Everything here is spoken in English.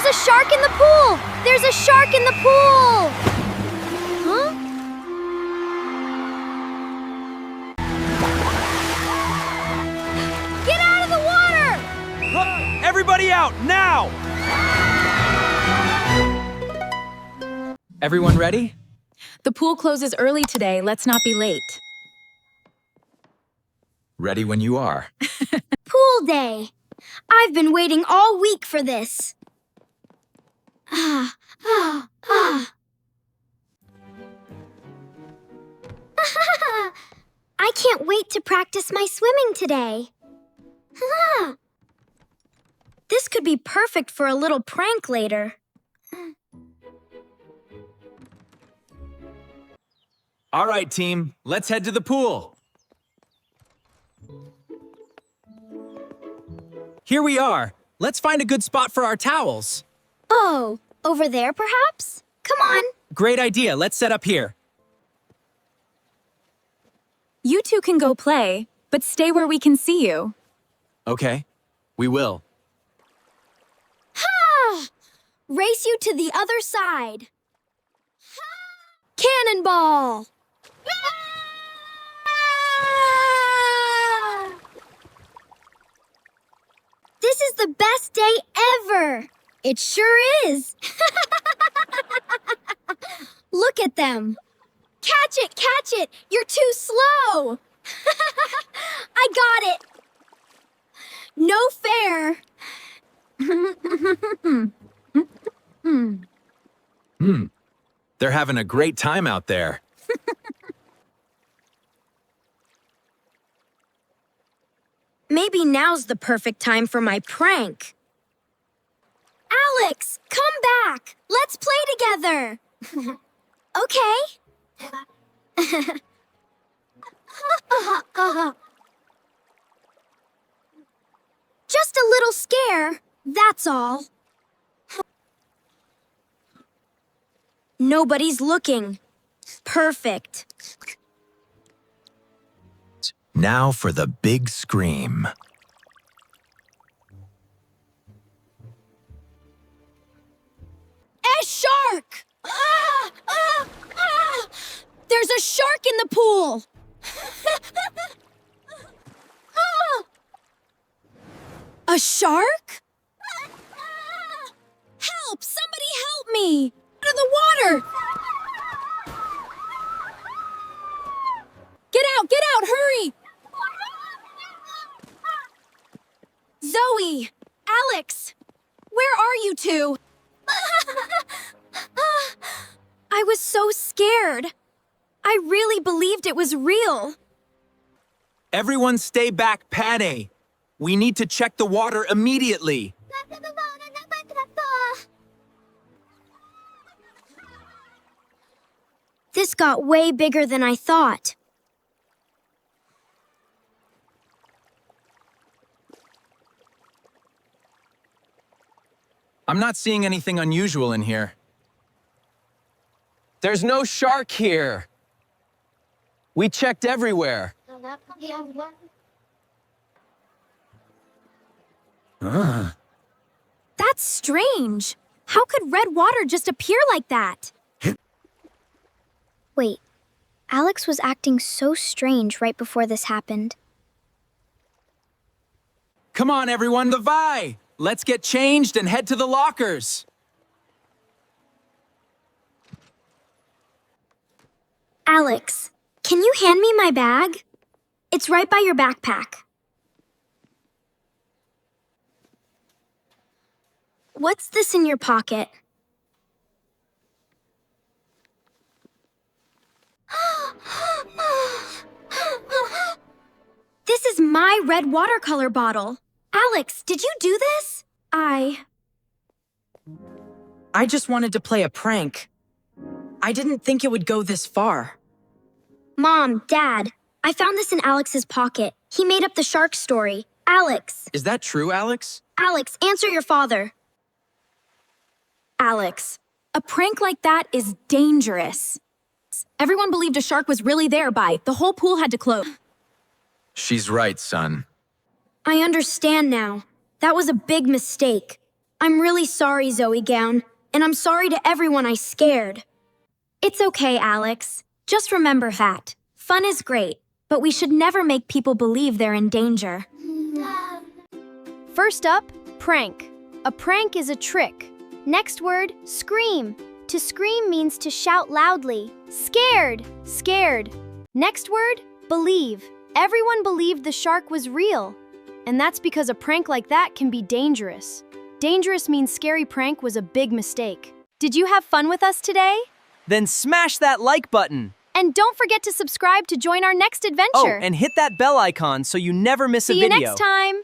a shark in the pool! There's a shark in the pool! Huh? Get out of the water! Everybody out, now! Everyone ready? The pool closes early today. Let's not be late. Ready when you are. Pool day. I've been waiting all week for this. I can't wait to practice my swimming today. This could be perfect for a little prank later. All right, team, let's head to the pool. Here we are. Let's find a good spot for our towels. Oh, over there perhaps? Come on. Great idea. Let's set up here. You two can go play, but stay where we can see you. Okay, we will. Ha! Race you to the other side. Cannonball! This is the best day ever! It sure is! Look at them! Catch it! Catch it! You're too slow! I got it! No fair! They're having a great time out there. Maybe now's the perfect time for my prank. Alex, come back! Let's play together! Okay. Just a little scare, that's all. Nobody's looking. Perfect. Now for the big scream. A shark! There's a shark in the pool! A shark? Help! Somebody help me! Out of the water! Get out, hurry! Zoe! Alex! Where are you two? I was so scared. I really believed it was real. Everyone stay back, Patty. We need to check the water immediately. This got way bigger than I thought. I'm not seeing anything unusual in here. There's no shark here. We checked everywhere. That's strange. How could red water just appear like that? Wait, Alex was acting so strange right before this happened. Come on, everyone, the Vi! Let's get changed and head to the lockers. Alex, can you hand me my bag? It's right by your backpack. What's this in your pocket? This is my red watercolor bottle. Alex, did you do this? I just wanted to play a prank. I didn't think it would go this far. Mom, Dad, I found this in Alex's pocket. He made up the shark story. Alex. Is that true, Alex? Alex, answer your father. Alex, a prank like that is dangerous. Everyone believed a shark was really there by. The whole pool had to close. She's right, son. I understand now. That was a big mistake. I'm really sorry, Zoe Gown, and I'm sorry to everyone I scared. It's okay, Alex. Just remember that. Fun is great, but we should never make people believe they're in danger. First up, prank. A prank is a trick. Next word, scream. To scream means to shout loudly. Scared, scared. Next word, believe. Everyone believed the shark was real. And that's because a prank like that can be dangerous. Dangerous means scary prank was a big mistake. Did you have fun with us today? Then smash that like button. And don't forget to subscribe to join our next adventure. Oh, and hit that bell icon so you never miss a See video. you next time.